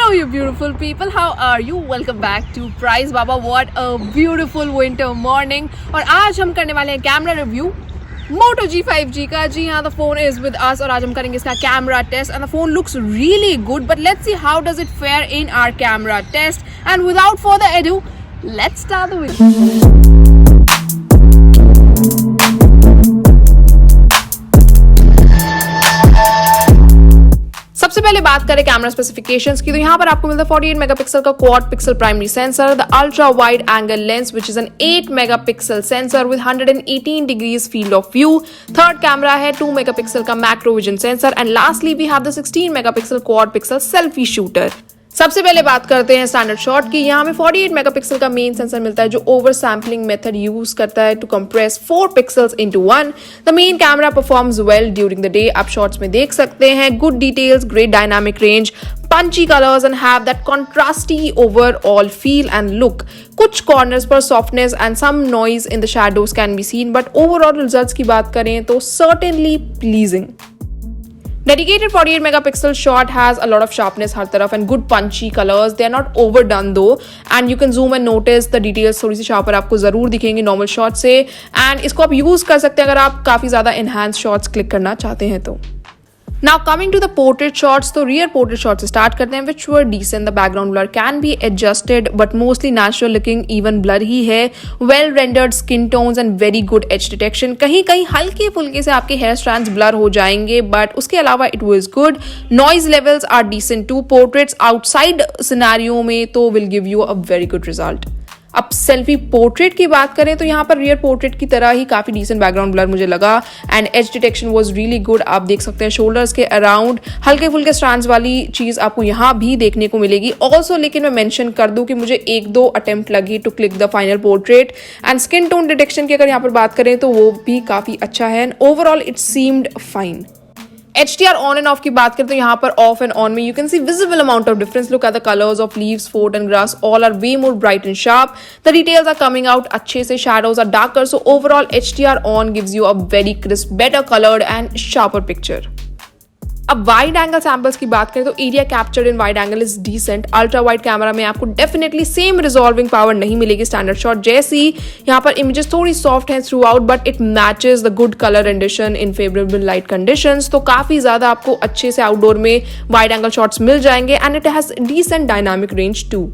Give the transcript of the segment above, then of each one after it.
Hello you beautiful people, how are you? Welcome back to Pricebaba. What a beautiful winter morning. और आज हम करने वाले हैं camera review Moto G 5G का. जी हाँ, the phone is with us और आज हम करेंगे इसका camera test and the phone looks really good, but let's see how does it fare in our camera test. And without further ado, let's start the video. सबसे पहले बात करें camera specifications की, तो यहाँ पर आपको मिलता है 48 मेगापिक्सल का quad pixel primary sensor, the ultra wide angle lens which is an 8 megapixel sensor with 118 degrees field of view. Third camera है 2 मेगापिक्सल का macro vision sensor and lastly we have the 16 megapixel quad pixel selfie shooter. सबसे पहले बात करते हैं standard shot की. यहाँ में 48 मेगापिक्सल का मेन सेंसर मिलता है जो ओवर सैम्पलिंग मेथड यूज करता है to compress 4 pixels into 1. The main camera performs well during the day. आप शॉट्स में देख सकते हैं good details, great dynamic range, punchy colors and have that contrasty overall feel and look. कुछ corners पर softness and some noise in the shadows can be seen, but overall results की बात करें तो certainly pleasing. Dedicated 48 megapixel shot has a lot of sharpness हर तरफ and good punchy colors. They are not overdone though and you can zoom and notice the details थोड़ी सी sharper आपको जरूर दिखेंगे normal shot से. and इसको आप use कर सकते हैं अगर आप काफी ज्यादा enhanced shots click करना चाहते हैं तो. Now coming to the portrait shots, तो rear portrait shots से start करते हैं which were decent. The background blur can be adjusted but mostly natural looking, even blur ही है. Well rendered skin tones and very good edge detection. कहीं कहीं हल्के फुल्के से आपके hair strands blur हो जाएंगे but उसके अलावा it was good. Noise levels are decent too. Portraits outside scenario में तो will give you a very good result. अब सेल्फी पोर्ट्रेट की बात करें तो यहाँ पर रियर पोर्ट्रेट की तरह ही काफी डिसेंट बैकग्राउंड ब्लर मुझे लगा and as detection was really good. आप देख सकते हैं शोल्डर्स के अराउंड हल्के फुल्के स्ट्रैंड्स वाली चीज आपको यहाँ भी देखने को मिलेगी ऑल्सो. लेकिन मैं मेंशन कर दूं कि मुझे 1-2 अटेम्प्ट लगी to click the final portrait. And skin tone detection की अगर यहाँ पर बात करें तो वो भी काफी अच्छा है and overall it seemed fine. HDR on and off की बात करें तो यहाँ पर off and on में you can see visible amount of difference. Look at the colors of leaves, fort and grass. All are way more bright and sharp. The details are coming out अच्छे से. Shadows are darker. So overall HDR on gives you a very crisp, better colored and sharper picture. अब wide angle samples की बात करें तो area captured in wide angle is decent. Ultra wide camera में आपको definitely same resolving power नहीं मिलेगी standard shot जैसी. यहाँ पर इमेजेस थोड़ी सॉफ्ट हैं through out but it matches the good colour rendition in favourable light conditions. तो काफी ज्यादा आपको अच्छे से आउटडोर में वाइड एंगल शॉट्स मिल जाएंगे and it has decent dynamic range too.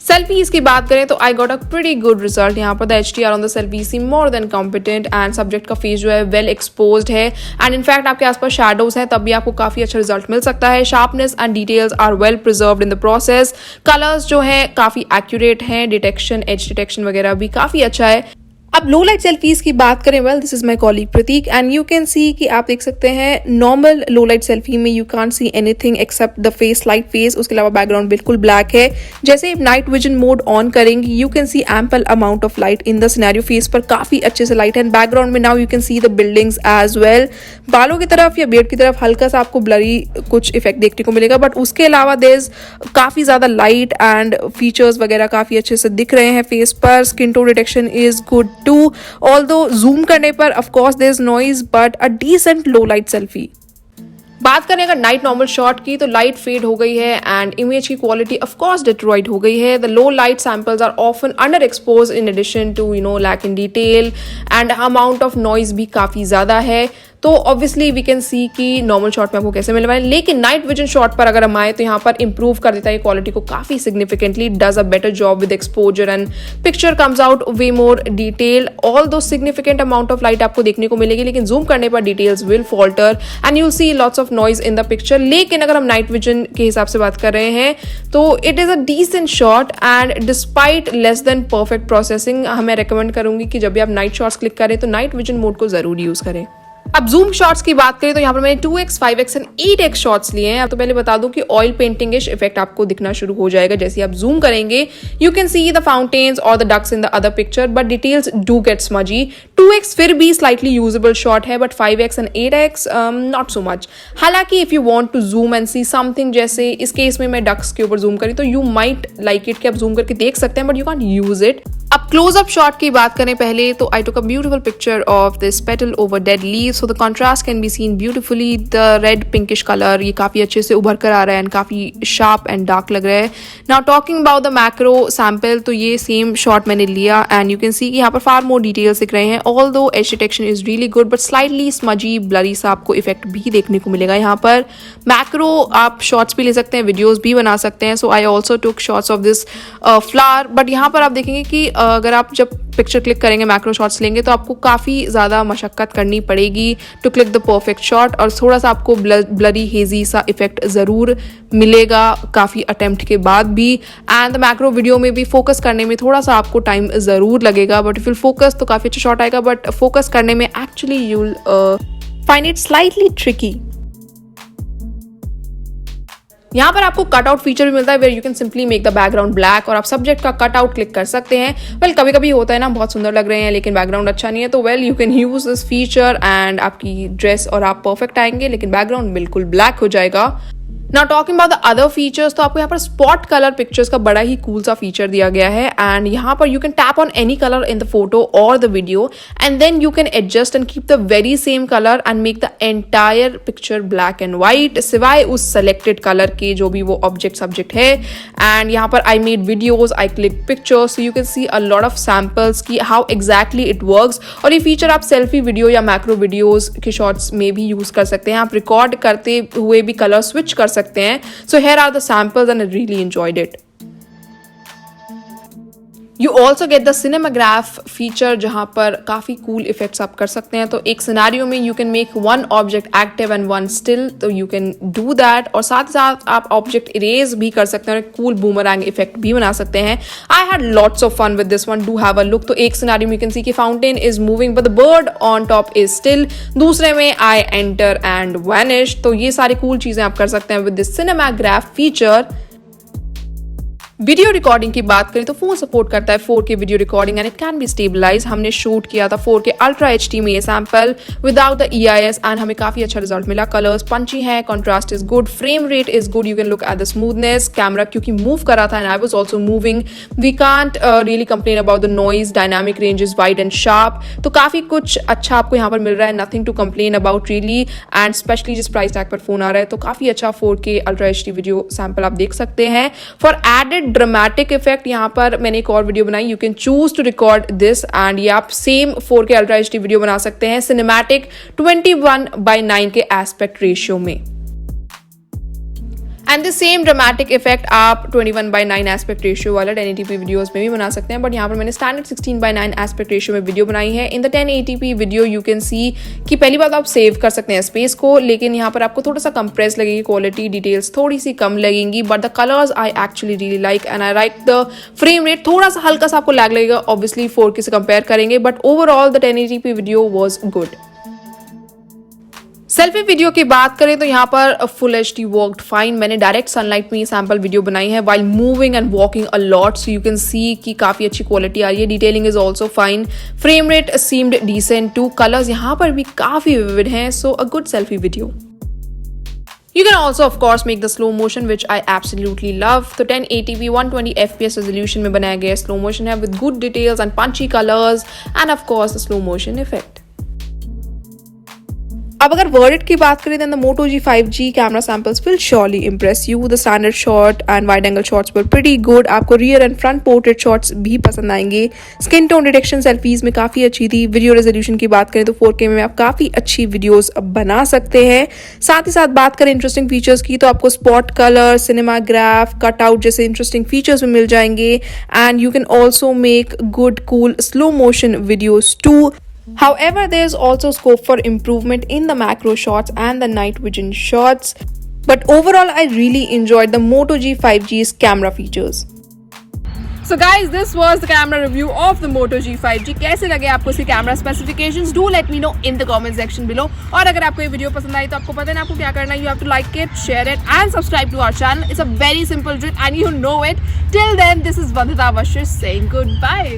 Selfies की बात करें तो I got a pretty good result. यहाँ पर the HDR on the selfie seem more than competent and subject का फेस जो है वेल एक्सपोज्ड है एंड इनफैक्ट आपके आसपास शैडोज हैं तब भी आपको काफी अच्छा रिजल्ट मिल सकता है. Sharpness and details are well preserved in the process. Colours जो है काफी एक्यूरेट हैं. डिटेक्शन, एज डिटेक्शन वगैरह भी काफी अच्छा है. अब लो लाइट सेल्फीज की बात करें, well this is my colleague Prateek and you can see कि आप देख सकते हैं नॉर्मल लो लाइट सेल्फी में you can't see anything except the face, light face. उसके अलावा बैकग्राउंड बिल्कुल ब्लैक है. जैसे आप नाइट विजन मोड ऑन करेंगे you can see ample amount of light in the scenario. Face पर काफी अच्छे से लाइट है एंड बैकग्राउंड में now you can see the buildings as well. बालों की तरफ या बियर्ड की तरफ हल्का सा आपको ब्लरी कुछ इफेक्ट देखने को मिलेगा बट उसके अलावा देयर इज काफी ज्यादा लाइट एंड फीचर्स वगैरह काफी अच्छे से दिख रहे हैं फेस पर. Skin tone detection is good too. Although zoom करने पर of course there is noise but a decent low light selfie. बात करें अगर नाइट नॉर्मल शॉट की तो लाइट फेड हो गई है एंड इमेज की क्वालिटी ऑफ कोर्स डिट्रॉइट हो गई है. The low light samples are often underexposed in addition to lack in detail and amount of noise भी काफी ज्यादा है. तो ऑब्वियसली वी कैन सी कि नॉर्मल शॉट में आपको कैसे मिलने वाले. लेकिन नाइट विजन शॉट पर अगर हम आए तो यहाँ पर इंप्रूव कर देता है क्वालिटी को काफी significantly. Does a better job with exposure and picture comes out way more detail. Although significant amount of light आपको देखने को मिलेगी लेकिन जूम करने पर details will falter and you see lots of noise in the picture. लेकिन अगर हम नाइट विजन के हिसाब से बात कर रहे हैं तो it is a decent shot and despite less than perfect processing हमें रिकमेंड करूंगी कि जब भी आप नाइट शॉट्स क्लिक करें तो नाइट विजन मोड को जरूर यूज करें. अब जूम शॉट्स की बात करें तो यहाँ पर मैंने 2x, 5x and 8x shots लिए हैं. तो पहले बता दूं कि ऑयल पेंटिंगिश इफेक्ट आपको दिखना शुरू हो जाएगा जैसे आप जूम करेंगे. You can see the fountains और the ducks in the other picture but details do get smudgy. 2x फिर भी स्लाइटली यूजेबल शॉट है but 5x and 8x not so much. हालांकि if you want to zoom and see something, जैसे इस case में मैं ducks के ऊपर जूम करी तो यू माइट लाइक इट कि आप जूम करके देख सकते हैं but you can't use it. अब क्लोजअप शॉट की बात करें पहले तो I took a beautiful picture of this petal over dead leaves. so the contrast can be seen beautifully. The red pinkish color ये काफ़ी अच्छे से उभर कर आ रहा है एंड काफ़ी शार्प एंड डार्क लग रहा है. Now talking about the macro sample, तो ये सेम शॉट मैंने लिया एंड यू कैन सी कि यहाँ पर फार मोर डिटेल्स दिख रहे हैं. Although edge detection is really good but slightly smudgy blurry सा आपको इफेक्ट भी देखने को मिलेगा. यहाँ पर मैक्रो आप शॉट्स भी ले सकते हैं, वीडियोस भी बना सकते हैं. So I also took shots of this flower. But यहाँ पर आप देखेंगे कि अगर आप जब पिक्चर क्लिक करेंगे, मैक्रो शॉट्स लेंगे, तो आपको काफ़ी ज़्यादा मशक्क़त करनी पड़ेगी to click the perfect shot और थोड़ा सा आपको ब्लरी हेजी सा इफेक्ट ज़रूर मिलेगा काफ़ी अटेम्प्ट के बाद भी. एंड द मैक्रो वीडियो में भी फोकस करने में थोड़ा सा आपको टाइम ज़रूर लगेगा, बट इफ यू फोकस तो काफ़ी अच्छा शॉट आएगा. बट फोकस करने में actually you will find it slightly tricky. यहाँ पर आपको कटआउट फीचर भी मिलता है where you can simply make the background black और आप सब्जेक्ट का कटआउट क्लिक कर सकते हैं. वेल कभी कभी होता है ना, बहुत सुंदर लग रहे हैं लेकिन बैकग्राउंड अच्छा नहीं है, तो well you can use this feature and आपकी ड्रेस और आप परफेक्ट आएंगे लेकिन बैकग्राउंड बिल्कुल ब्लैक हो जाएगा. Now talking about the other features, तो आपको यहाँ पर स्पॉट कलर पिक्चर्स का बड़ा ही कूल सा फीचर दिया गया है एंड यहाँ पर you can tap on any colour in the photo और the video and then you can adjust and keep the very same colour and make the entire picture black and white सिवाय उस selected colour के जो भी वो object subject है. And यहाँ पर I made videos, I click pictures, so you can C a lot of samples की हाउ एग्जैक्टली इट वर्क्स. और ये फीचर आप सेल्फी वीडियो या मैक्रो वीडियोज के शॉट्स में भी यूज कर सकते हैं. आप रिकॉर्ड करते हुए भी कलर स्विच कर सकते हैं. So here are the samples and I really enjoyed it. You also get the cinemagraph feature जहाँ पर काफ़ी cool effects आप कर सकते हैं. तो एक सिनेरियो में you can make one object active and one still, तो you can do that. और साथ ही साथ आप object erase भी कर सकते हैं और cool boomerang effect भी बना सकते हैं. I had lots of fun with this one. Do have a look. तो एक सिनेरियो में you can see कि fountain is moving but the bird on top is still. दूसरे में I enter and vanish. तो ये सारी cool चीज़ें आप कर सकते हैं with this cinemagraph feature. Video recording की बात करें तो फोन सपोर्ट करता है 4K video recording and it can be stabilize. हमने शूट किया था 4K अल्ट्रा HD में ये sample without the EIS and हमें काफी अच्छा रिजल्ट मिला. कलर्स पंची है, contrast is good, frame rate is good. You can look at the smoothness. Camera क्योंकि मूव कर रहा था and I was also moving, we can't really complain about the noise. Dynamic range is wide and sharp. तो काफी कुछ अच्छा आपको यहाँ पर मिल रहा है. Nothing to complain about really and specially जिस प्राइस टैग पर फोन आ रहा है तो काफी अच्छा 4K ultra HD video sample आप देख सकते हैं. फॉर एडेड ड्रामेटिक इफेक्ट यहाँ पर मैंने एक और वीडियो बनाई. You can choose to record this and ये आप same 4K ultra HD video बना सकते हैं सिनेमैटिक 21:9 के एस्पेक्ट रेशियो में. And the same dramatic effect आप 21:9 एस्पेक्ट रेशियो वाला 1080p वीडियोस में भी बना सकते हैं. बट यहाँ पर मैंने स्टैंडर्ड 16:9 एस्पेक्ट रेशियो में वीडियो बनाई है. In the 1080p video you can see कि पहली बात आप सेव कर सकते हैं स्पेस को, लेकिन यहाँ पर आपको थोड़ा सा कंप्रेस लगेगी क्वालिटी, डिटेल्स थोड़ी सी कम लगेंगी. But the colours I actually really like and I like the frame rate. थोड़ा सा हल्का सा आपको लैग लगेगा ऑब्वियसली 4K से कंपेयर करेंगे, but overall the 1080p video was good. Selfie video की बात करें तो यहाँ पर फुल HD वर्कड फाइन. मैंने डायरेक्ट सनलाइट में ये सैम्पल वीडियो बनाई है while moving and walking a lot, so you can see कि काफी अच्छी क्वालिटी आ रही है. Detailing is also fine. Frame rate seemed decent too. Colours यहाँ पर भी काफी विविड हैं, so a good selfie video. You can also of course make the slow motion which I absolutely love. तो 1080p 120 fps resolution में बनाया गया slow motion है with good details and punchy colors and of course the slow motion effect. अब अगर verdict की बात करें then the Moto G 5G camera samples will surely impress you. The standard shot and wide angle shots were pretty good. आपको rear and front portrait shots भी पसंद आएंगे. Skin tone detection selfies में काफ़ी अच्छी थी. वीडियो रेजोल्यूशन की बात करें तो 4K में आप काफ़ी अच्छी वीडियोस बना सकते हैं. साथ ही साथ बात करें इंटरेस्टिंग फीचर्स की तो आपको स्पॉट कलर, सिनेमाग्राफ, कटआउट जैसे इंटरेस्टिंग फीचर्स भी मिल जाएंगे. And you can also make good cool slow motion videos too. However, there's also scope for improvement in the macro shots and the night vision shots. But overall, I really enjoyed the Moto G 5G's camera features. So guys, this was the camera review of the Moto G 5G. कैसे लगे आपको इसके camera specifications? Do let me know in the comment section below. और अगर आपको ये video पसंद आई तो आपको पता है ना आपको क्या करना है. You have to like it, share it and subscribe to our channel. It's a very simple trick and you know it. Till then, this is Vandita Vashir saying goodbye.